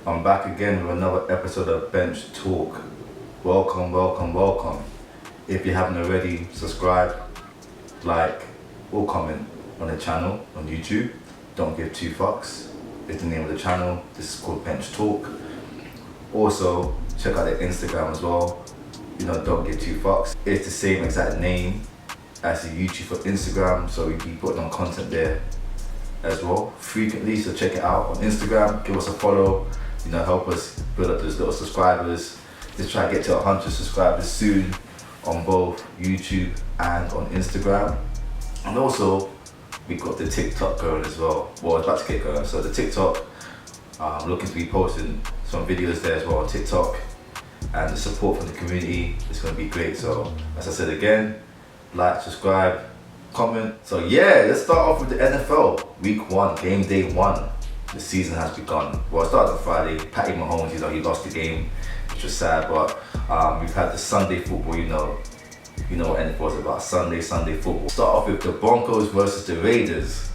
I'm back again with another episode of Bench Talk. Welcome, welcome, welcome. If you haven't already, subscribe, like, or comment on the channel on YouTube. Don't give two fucks. It's the name of the channel. This is called Bench Talk. Also, check out their Instagram as well. Don't give two fucks. It's the same exact name as the YouTube for Instagram, so we keep putting on content there as well frequently. So check it out on Instagram. Give us a follow. Help us build up those little subscribers. Let's try to get to 100 subscribers soon on both YouTube and on Instagram. And also, we got the TikTok going as well. Well, it's about to get going. So the TikTok, I'm looking to be posting some videos there as well on TikTok. And the support from the community is going to be great. So, as I said again, like, subscribe, comment. So yeah, let's start off with the NFL. Week 1, game day 1. The season has begun. Well, it started on Friday. Patty Mahomes, he lost the game, which was sad. But we've had the Sunday football. You know what NFL is about. Sunday football. Start off with the Broncos versus the Raiders.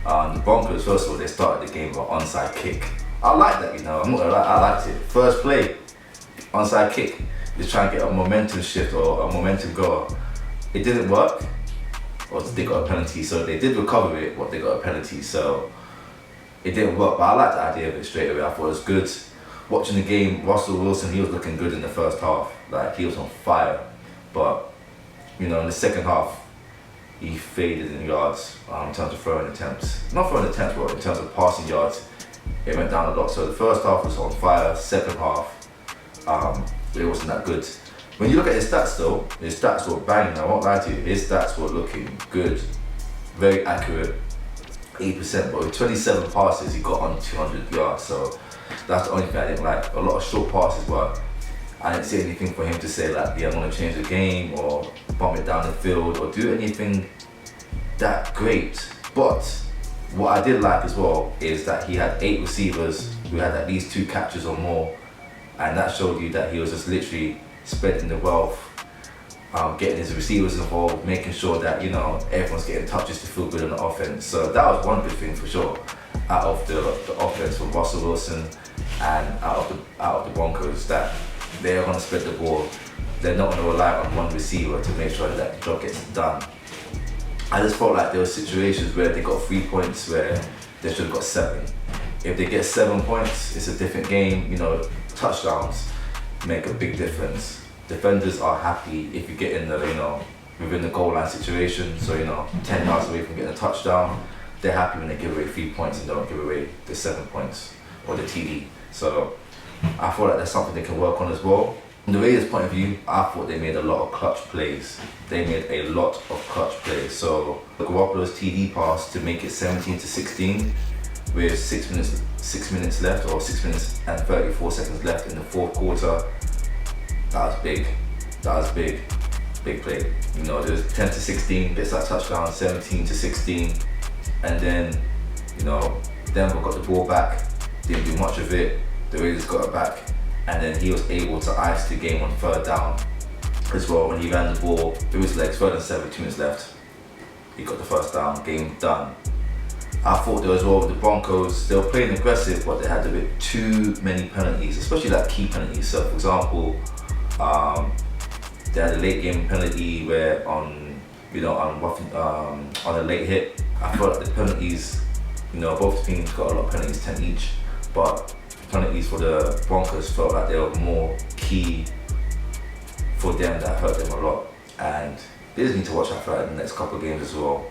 The Broncos, first of all, they started the game with an onside kick. I like that. I'm not gonna lie, I liked it. First play, onside kick. Just trying to get a momentum shift or a momentum goal. It didn't work, or they got a penalty. So they did recover it, but they got a penalty. So it didn't work, but I like the idea of it straight away. I thought it was good. Watching the game, Russell Wilson, he was looking good in the first half. Like, he was on fire. But, in the second half, he faded in yards in terms of throwing attempts. Not throwing attempts, but in terms of passing yards, it went down a lot. So the first half was on fire. Second half, it wasn't that good. When you look at his stats though, his stats were banging. I won't lie to you, his stats were looking good. Very accurate. 8%, but with 27 passes, he got on 200 yards. So that's the only thing I didn't like. A lot of short passes, but I didn't see anything for him to say like, yeah, I'm gonna change the game or bump it down the field or do anything that great. But what I did like as well is that he had 8 receivers who had at least 2 catches or more, and that showed you that he was just literally spreading the wealth. Getting his receivers involved, making sure that everyone's getting touches to feel good on the offense. So that was one good thing for sure out of the offense from Russell Wilson and out of the Broncos, that they're going to spread the ball. They're not going to rely on one receiver to make sure that the job gets done. I just felt like there were situations where they got 3 points where they should have got 7. If they get 7 points, it's a different game. Touchdowns make a big difference. Defenders are happy if you get in the, within the goal line situation. So, 10 yards away from getting a touchdown, they're happy when they give away 3 points and don't give away the 7 points or the TD. So I feel like that's something they can work on as well. From the Raiders' point of view, I thought they made a lot of clutch plays. They made a lot of clutch plays. So Garoppolo's TD pass to make it 17-16 with 6 minutes left, or 6 minutes and 34 seconds left in the fourth quarter. That was big. That was big. Big play. It was 10-16, gets that touchdown, 17-16. And then, Denver got the ball back, didn't do much of it. The Raiders got it back. And then he was able to ice the game on 3rd down as well. When he ran the ball through his legs, 3rd and 7, 2 minutes left. He got the 1st down, game done. I thought there as well with the Broncos, they were playing aggressive, but they had a bit too many penalties, especially like key penalties. So for example, they had a late game penalty where on a late hit. I felt like the penalties, both teams got a lot of penalties, 10 each, but penalties for the Broncos felt like they were more key for them, that hurt them a lot. And they just need to watch out for that in the next couple of games as well.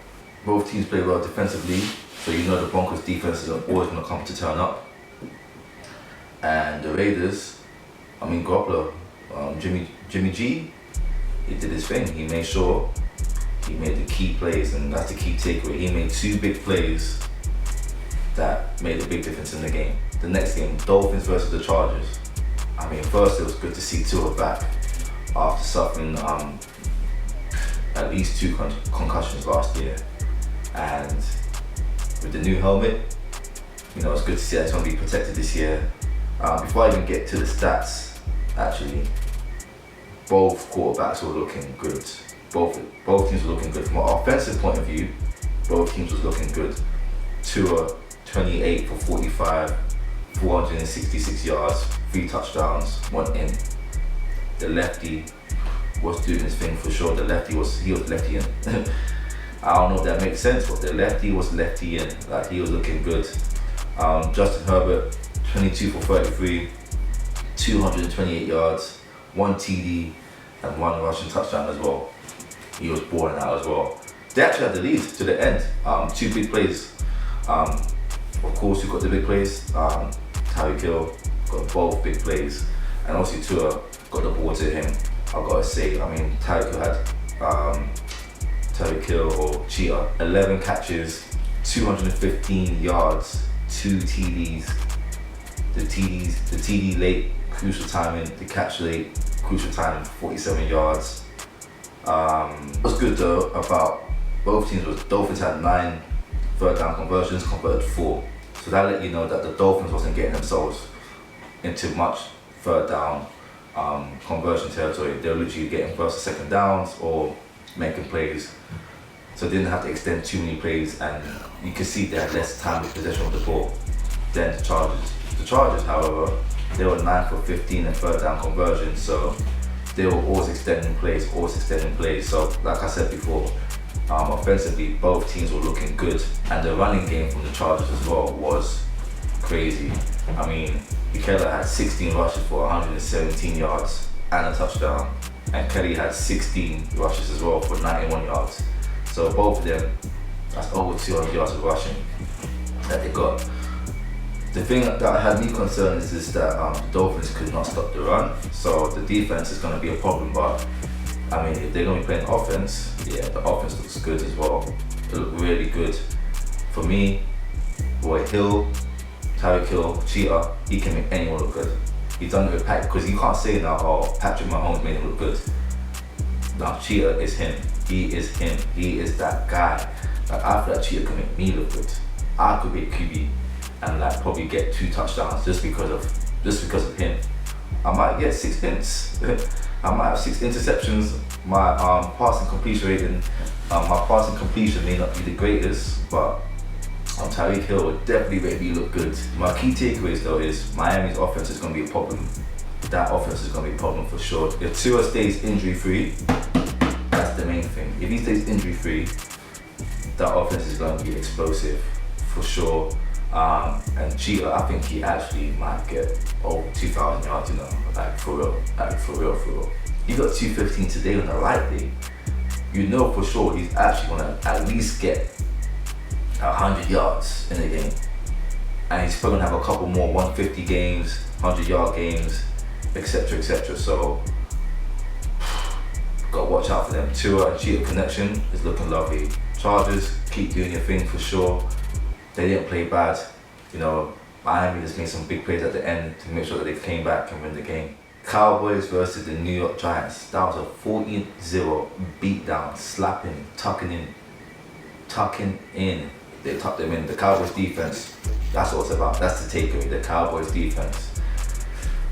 Both teams play well defensively, so the Broncos defense is always going to come to turn up. And the Raiders, Garoppolo, Jimmy G, he did his thing. He made sure he made the key plays, and that's the key takeaway. He made 2 big plays that made a big difference in the game. The next game, Dolphins versus the Chargers. First it was good to see Tua back after suffering at least 2 concussions last year. And with the new helmet, it's good to see that it's going to be protected this year. Before I even get to the stats, actually, both quarterbacks were looking good. Both teams were looking good. From an offensive point of view, both teams was looking good. Tua, 28 for 45, 466 yards, 3 touchdowns, 1 in. The lefty was doing his thing for sure. He was lefty in. I don't know if that makes sense, but the lefty was lefty in. Like, he was looking good. Justin Herbert, 22 for 33, 228 yards, 1 TD, and 1 rushing touchdown as well. He was balling out as well. They actually had the lead to the end. 2 big plays. Of course, you got the big plays. Tyreek Hill got both big plays, and also Tua got the ball to him. I gotta say, I mean, Tyreek Hill or Cheetah, 11 catches, 215 yards, 2 TDs. The TD late, crucial timing. The catch late, crucial timing, 47 yards. What's good though about both teams was Dolphins had 9 third down conversions, converted 4. So that let you know that the Dolphins wasn't getting themselves into much third down conversion territory. They were literally getting first and second downs or making plays. So they didn't have to extend too many plays, and you can see they had less time with possession of the ball than the Chargers. The Chargers, however, they were 9 for 15 in third down conversion, so they were always extending plays. So like I said before, offensively, both teams were looking good, and the running game from the Chargers as well was crazy. I mean, Michaela had 16 rushes for 117 yards and a touchdown, and Kelly had 16 rushes as well for 91 yards. So both of them, that's over 200 yards of rushing that they got. The thing that had me concerned is that the Dolphins could not stop the run, so the defense is going to be a problem. But I mean, if they're going to be playing offense, yeah, the offense looks good as well. It looked really good. For me, boy, Tyreek Hill, Cheetah, he can make anyone look good. He's done it with Patrick, because you can't say now, oh, Patrick Mahomes made him look good. Now, Cheetah is him. He is him. He is that guy. Like, I feel like Cheetah can make me look good. I could be QB and like probably get 2 touchdowns just because of him. I might get 6 hints. I might have 6 interceptions. My passing completion rating, my passing completion may not be the greatest, but Tyreek Hill would definitely make me look good. My key takeaways though is Miami's offense is going to be a problem. That offense is going to be a problem for sure. If Tua stays injury free, that's the main thing. If he stays injury free, that offense is going to be explosive for sure. And Cheetah, I think he actually might get over 2,000 yards, you know, like for real. He got 215 today on a light day. You know for sure he's actually gonna at least get 100 yards in the game. And he's probably gonna have a couple more 150 games, 100-yard games, etc. So, gotta watch out for them. Tua and Cheetah connection is looking lovely. Chargers, keep doing your thing for sure. They didn't play bad. You know, Miami just made some big plays at the end to make sure that they came back and win the game. Cowboys versus the New York Giants. That was a 14-0 beatdown, slapping, tucking in. They tucked them in. The Cowboys defense, that's what it's about. That's the takeaway, the Cowboys defense.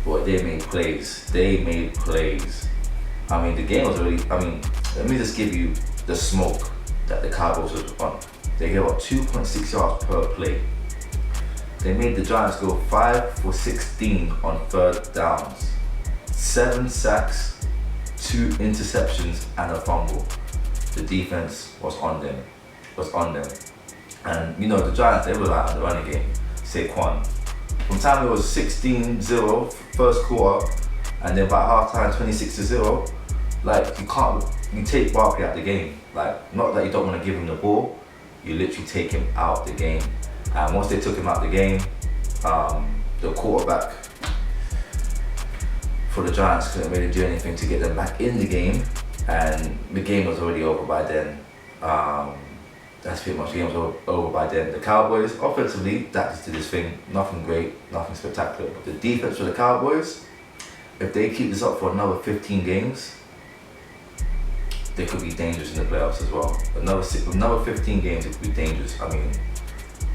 Boy, they made plays. I mean, the game was already, let me just give you the smoke that the Cowboys was on. They gave up 2.6 yards per play. They made the Giants go 5 for 16 on third downs. 7 sacks, 2 interceptions, and a fumble. The defense was on them. And you know, the Giants, they rely on the running game. Saquon. From time it was 16-0 first quarter, and then by halftime 26-0. Like, you take Barkley out the game. Like, not that you don't want to give him the ball, you literally take him out the game. And once they took him out the game, the quarterback for the Giants couldn't really do anything to get them back in the game, and the game was already over by then. That's pretty much, the game was over by then. The Cowboys, offensively, that just did his thing. Nothing great, nothing spectacular. But the defense for the Cowboys, if they keep this up for another 15 games, they could be dangerous in the playoffs as well. Another 15 games, it could be dangerous. I mean,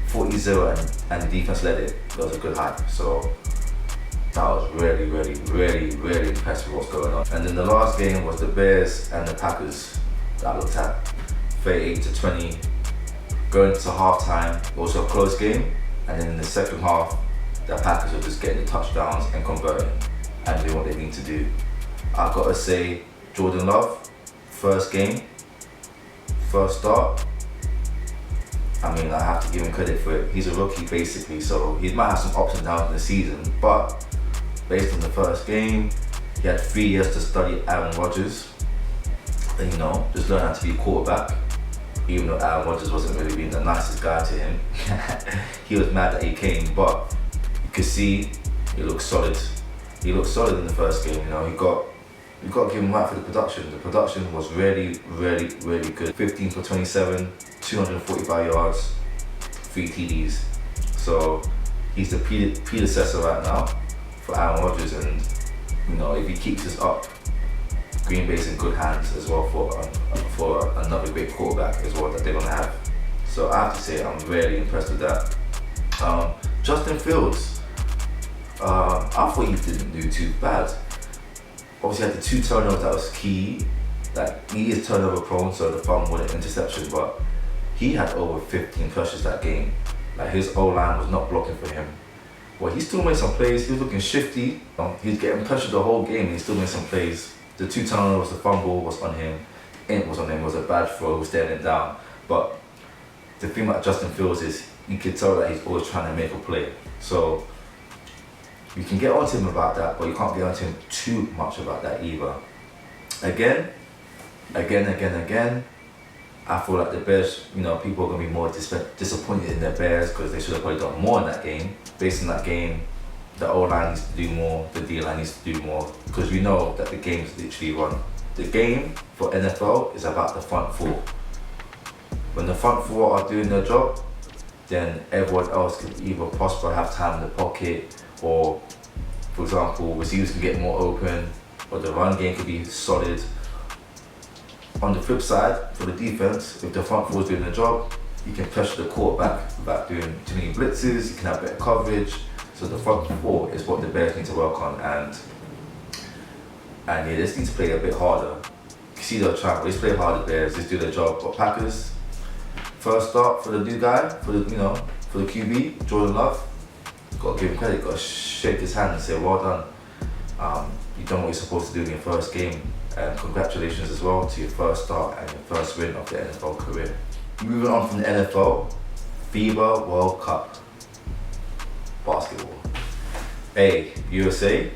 40-0 and the defense led it. That was a good hype. So that was really impressed with what's going on. And then the last game was the Bears and the Packers. That looked at 38-20. Going to halftime, also a close game. And then in the second half, the Packers were just getting the touchdowns and converting and doing what they need to do. I've got to say, Jordan Love, first game, first start. I mean, I have to give him credit for it. He's a rookie basically, so he might have some ups and downs in the season, but based on the first game, he had 3 years to study Aaron Rodgers and, you know, just learn how to be a quarterback. Even though Aaron Rodgers wasn't really being the nicest guy to him. He was mad that he came, but you could see he looked solid. He looked solid in the first game, you know. You got to give him right for the production. The production was really, really, really good. 15 for 27, 245 yards, 3 TDs. So he's the predecessor right now for Aaron Rodgers, and you know, if he keeps this up, Green Bay's in good hands as well for another great quarterback as well that they're gonna have. So I have to say I'm really impressed with that. Justin Fields, I thought he didn't do too bad. Obviously, he had the 2 turnovers that was key. Like, he is turnover prone, so the fumble and interception, but he had over 15 pressures that game. Like, his O-line was not blocking for him. Well, he still made some plays. He was looking shifty. He was getting pressured the whole game, and he still made some plays. The 2 turnovers, the fumble was on him. It was on him. It was a bad throw. He was staring it down. But the thing about Justin Fields is you can tell that he's always trying to make a play. So you can get onto him about that, but you can't get onto him too much about that either. Again, I feel like the Bears, you know, people are going to be more disappointed in their Bears because they should have probably done more in that game. Based on that game, the O-line needs to do more, the D-line needs to do more, because we know that the game is literally run. The game for NFL is about the front 4. When the front 4 are doing their job, then everyone else can either prosper, have time in the pocket, or, for example, receivers can get more open, or the run game could be solid. On the flip side, for the defense, if the front 4 is doing their job, you can pressure the quarterback without doing too many blitzes, you can have better coverage. So the front 4 is what the Bears need to work on, and yeah, they just need to play a bit harder. You see they're trying, let's play harder, Bears, just do their job. But Packers, first start for the new guy, for the QB, Jordan Love. Got to give him credit, got to shake his hand and say well done. You've done what you're supposed to do in your first game, and congratulations as well to your first start and your first win of the NFL career. Moving on from the NFL, FIBA World Cup Basketball. Hey, USA,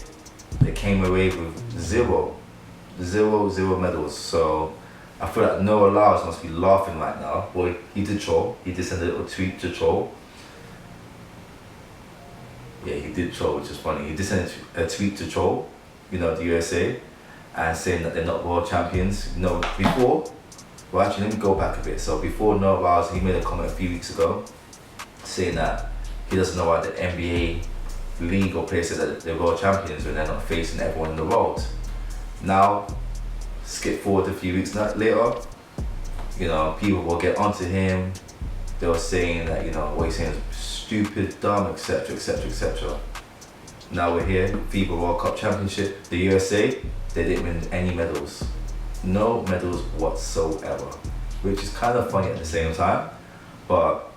they came away with zero medals. So I feel like Noah Lyles must be laughing right now. Well, he did troll. He did send a little tweet to troll. Yeah, he did troll, which is funny. He did send a tweet to troll, you know, the USA, and saying that they're not world champions. You know, before, well, actually, let me go back a bit. So before Noah Lyles, he made a comment a few weeks ago saying that he doesn't know why the NBA league or players say that they're world champions when they're not facing everyone in the world. Now, skip forward a few weeks later, you know, people will get onto him. They were saying that, you know, what he's saying is stupid, dumb, etc., etc., etc. Now we're here, FIBA World Cup Championship. The USA, they didn't win any medals. No medals whatsoever, which is kind of funny at the same time. But,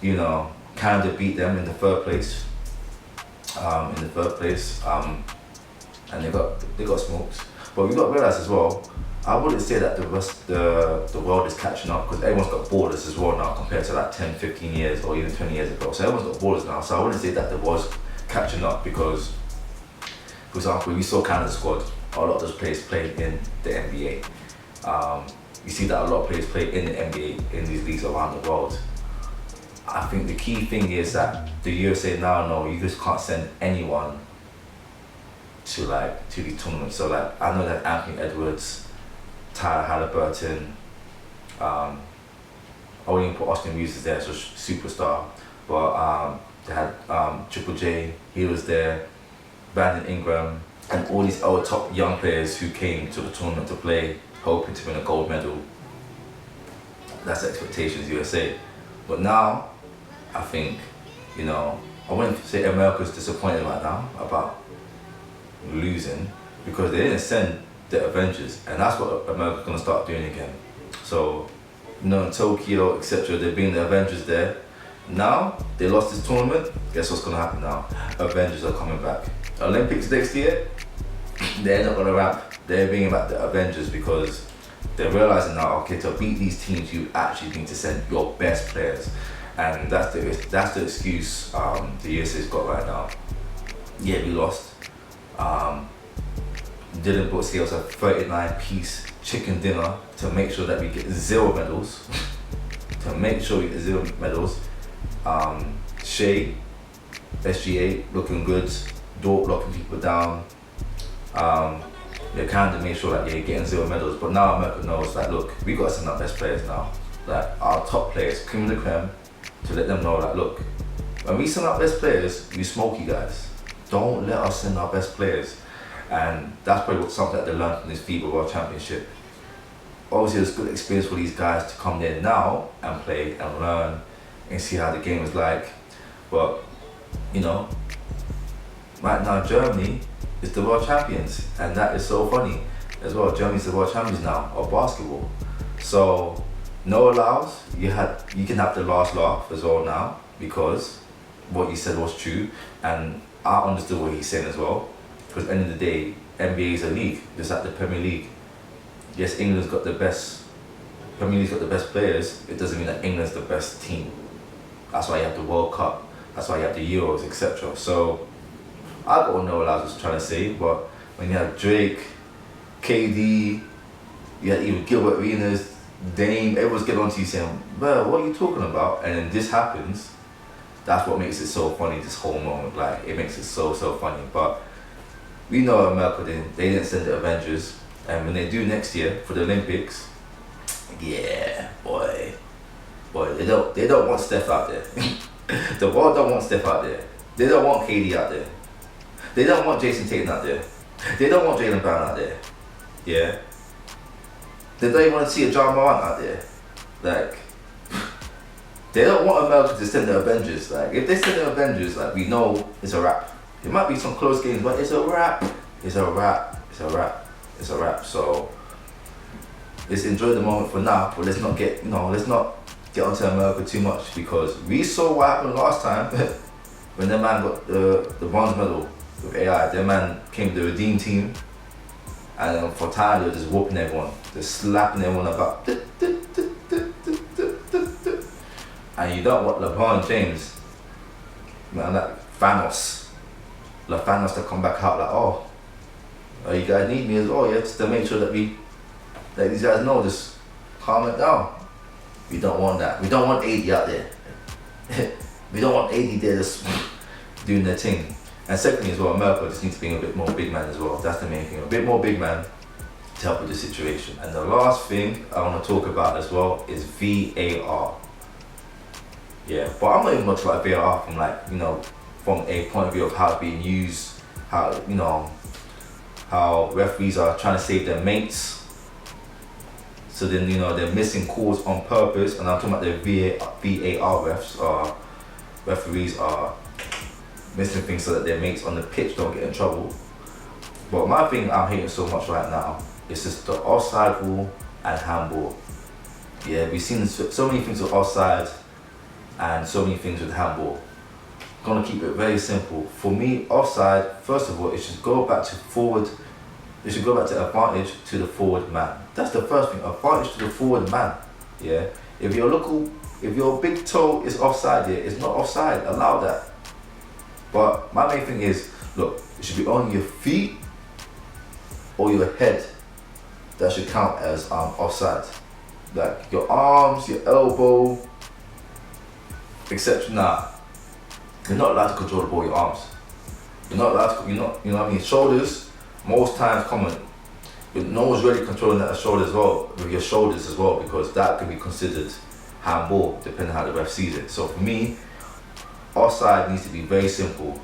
you know, Canada beat them in the third place. And they got smoked. But we got to realize as well, I wouldn't say that the world is catching up, because everyone's got borders as well now compared to like 10, 15 years or even 20 years ago. So everyone's got borders now. So I wouldn't say that the world's catching up, because, for example, we saw Canada's squad, a lot of those players play in the NBA. You see that a lot of players play in the NBA in these leagues around the world. I think the key thing is that the USA now know you just can't send anyone to these tournaments. So like, I know that Anthony Edwards, Tyler Halliburton, I wouldn't even put Austin Reeves there, so superstar. But they had Triple J, he was there, Brandon Ingram, and all these other top young players who came to the tournament to play, hoping to win a gold medal. That's the expectations, USA. But now, I think, you know, I wouldn't say America's disappointed right now about losing, because they didn't send the Avengers, and that's what America's gonna start doing again. So, you know, in Tokyo, etc., they bring the Avengers there, Now, they lost this tournament, guess what's gonna happen now? Avengers are coming back. Olympics next year, they're not gonna ramp. They're bringing back the Avengers because they're realizing now, okay, to beat these teams, you actually need to send your best players. And that's the excuse the USA's got right now. Yeah, we lost. Didn't put scales a 39-piece chicken dinner to make sure that we get 0 medals. To make sure we get 0 medals. Shea, SGA looking good. Dort locking people down. They kind of made sure that you're getting 0 medals. But now America knows that, look, we got to send our best players now. Like our top players, cream of the creme, to let them know that, look, when we send our best players, we smoke you guys. Don't let us send our best players. And that's probably something that they learned from this FIBA World Championship. Obviously, it's good experience for these guys to come there now and play and learn and see how the game is like. But, you know, right now Germany is the world champions, and that is so funny as well. Germany's the world champions now of basketball. So Noah Lyles, you can have the last laugh as well now, because what you said was true, and I understood what he's saying as well. Because at the end of the day, NBA is a league, just like the Premier League. Yes, England's got the best, Premier League's got the best players. It doesn't mean that England's the best team. That's why you have the World Cup. That's why you have the Euros, etc. So I got what Noah Lyles was trying to say, but when you have Drake, KD, you had even Gilbert Arenas, Dame, everyone's getting onto you saying, well, what are you talking about? And then this happens. That's what makes it so funny, this whole moment. Like, it makes it so funny. But we know America they didn't send the Avengers. And when they do next year for the Olympics, yeah, boy, they don't want Steph out there. The world don't want Steph out there. They don't want KD out there. They don't want Jason Tatum out there. They don't want Jaylen Brown out there. Yeah. They don't even want to see a John Morant out there. Like, they don't want America to send the Avengers. Like, if they send the Avengers, like, we know it's a wrap. It might be some close games, but it's a wrap. It's a wrap. It's a wrap. It's a wrap. So let's enjoy the moment for now, but let's not get onto America too much, because we saw what happened last time when the man got the bronze medal with AI. Their man came to the Redeem team, and for time they were just whooping everyone, just slapping everyone about. And you don't want LeBron James, man, like Thanos to come back out like, oh, you guys need me as well, yeah, just to make sure that that these guys know, just calm it down. We don't want that. We don't want AD out there. We don't want AD there just doing their thing. And secondly as well, America just needs to bring a bit more big man as well. That's the main thing. A bit more big man to help with the situation. And the last thing I want to talk about as well is VAR. Yeah, but I'm not even much like VAR from from a point of view of how it's being used, how referees are trying to save their mates. So then, they're missing calls on purpose, and I'm talking about the VAR refs, referees are missing things so that their mates on the pitch don't get in trouble. But my thing I'm hating so much right now is just the offside rule and handball. Yeah, we've seen so many things with offside and so many things with handball. I'm gonna keep it very simple. For me, offside, first of all, it should go back to forward. It should go back to advantage to the forward man. That's the first thing, advantage to the forward man. Yeah. If your big toe is offside here, it's not offside. Allow that. But my main thing is, look, it should be on your feet or your head that should count as offside. Like your arms, your elbow, etc. Nah, you're not allowed to control the ball with your arms. You're not allowed to, you know what I mean? Shoulders, most times common. But no one's really controlling that shoulder as well, with your shoulders as well, because that can be considered handball, depending on how the ref sees it. So for me, offside needs to be very simple.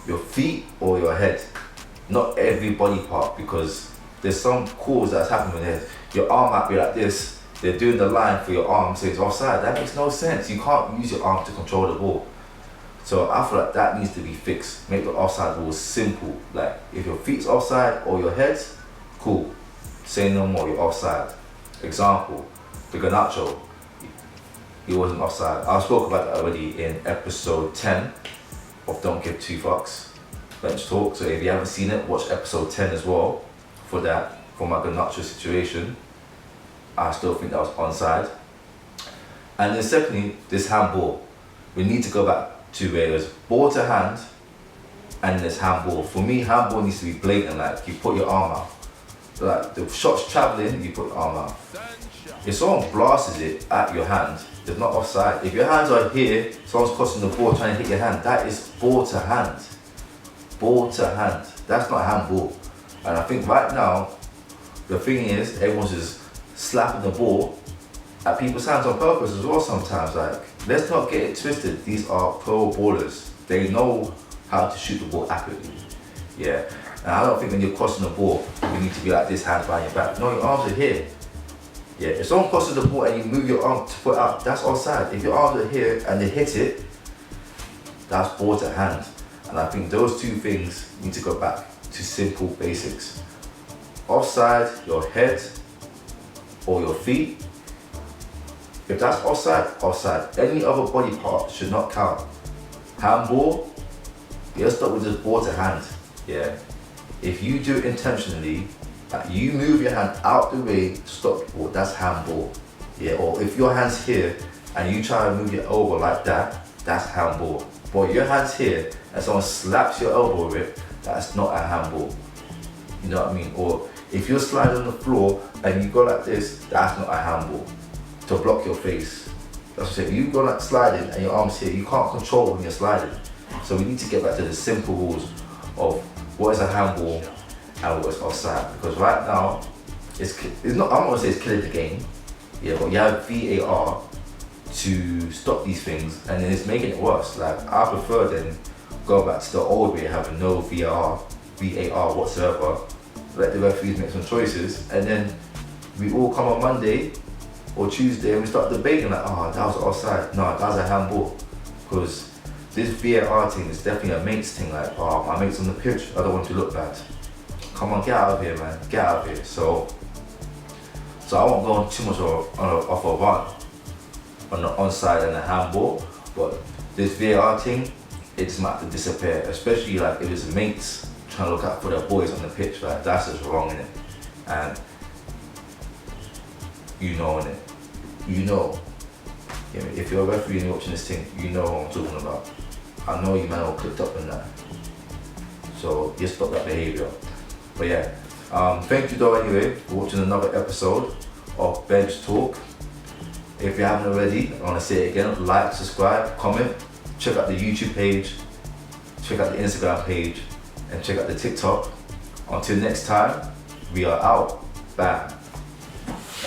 Your feet or your head, not every body part, because there's some calls that's happening there. Your arm might be like this, they're doing the line for your arm, so it's offside. That makes no sense. You can't use your arm to control the ball. So I feel like that needs to be fixed. Make the offside rules simple. Like, if your feet's offside or your head's, cool. Say no more, you're offside. Example, the Garnacho. he wasn't offside. I spoke about that already in episode 10 of Don't Give Two Fucks Bench Talk. So if you haven't seen it, watch episode 10 as well for that, for my Ganacho situation. I still think that was onside. And then secondly, this handball. We need to go back to where it was ball to hand and there's handball. For me, handball needs to be blatant, like you put your arm out. Like the shot's travelling, you put your arm out. If someone blasts it at your hand, it's not offside. If your hands are here, someone's crossing the ball trying to hit your hand, that is ball to hand. Ball to hand. That's not handball. And I think right now, the thing is, everyone's just slapping the ball at people's hands on purpose as well sometimes. Like, let's not get it twisted. These are pro ballers. They know how to shoot the ball accurately. Yeah. And I don't think when you're crossing the ball, you need to be like this, hands behind your back. No, your arms are here. Yeah, if someone crosses the ball and you move your arm to put out, that's offside. If your arms are here and they hit it, that's ball to hand. And I think those two things need to go back to simple basics. Offside, your head or your feet. If that's offside, offside. Any other body part should not count. Handball, you're stuck with just ball to hand. Yeah. If you do it intentionally, like you move your hand out the way to stop the ball, that's handball. Yeah, or if your hand's here and you try to move your elbow like that, that's handball. But your hand's here and someone slaps your elbow with it, that's not a handball. You know what I mean? Or if you're sliding on the floor and you go like this, that's not a handball. To block your face. That's what I'm saying. If you go like sliding and your arm's here, you can't control when you're sliding. So we need to get back to the simple rules of what is a handball and what is offside. Because right now, it's not, I'm not gonna say it's killing the game, yeah, but you have VAR to stop these things and then it's making it worse. Like, I prefer then go back to the old way, having no VAR whatsoever, let the referees make some choices, and then we all come on Monday or Tuesday and we start debating like, oh, that was offside, no, that was a handball. Because this VAR thing is definitely a mates thing, like, oh, my mate's on the pitch, I don't want to look bad. Come on, get out of here, man, get out of here. So I won't go on too much off a run on the onside and the handball, but this VAR thing, it just might have to disappear, especially like if it's mates trying to look out for their boys on the pitch, like that's just wrong, innit? And you know, innit? You know. Yeah, if you're a referee and you're watching this thing, you know what I'm talking about. I know you man all clicked up in that. So just stop that behaviour. But yeah, thank you though anyway for watching another episode of Bench Talk. If you haven't already, I want to say it again, like, subscribe, comment, check out the YouTube page, check out the Instagram page, and check out the TikTok. Until next time, we are out. Bam.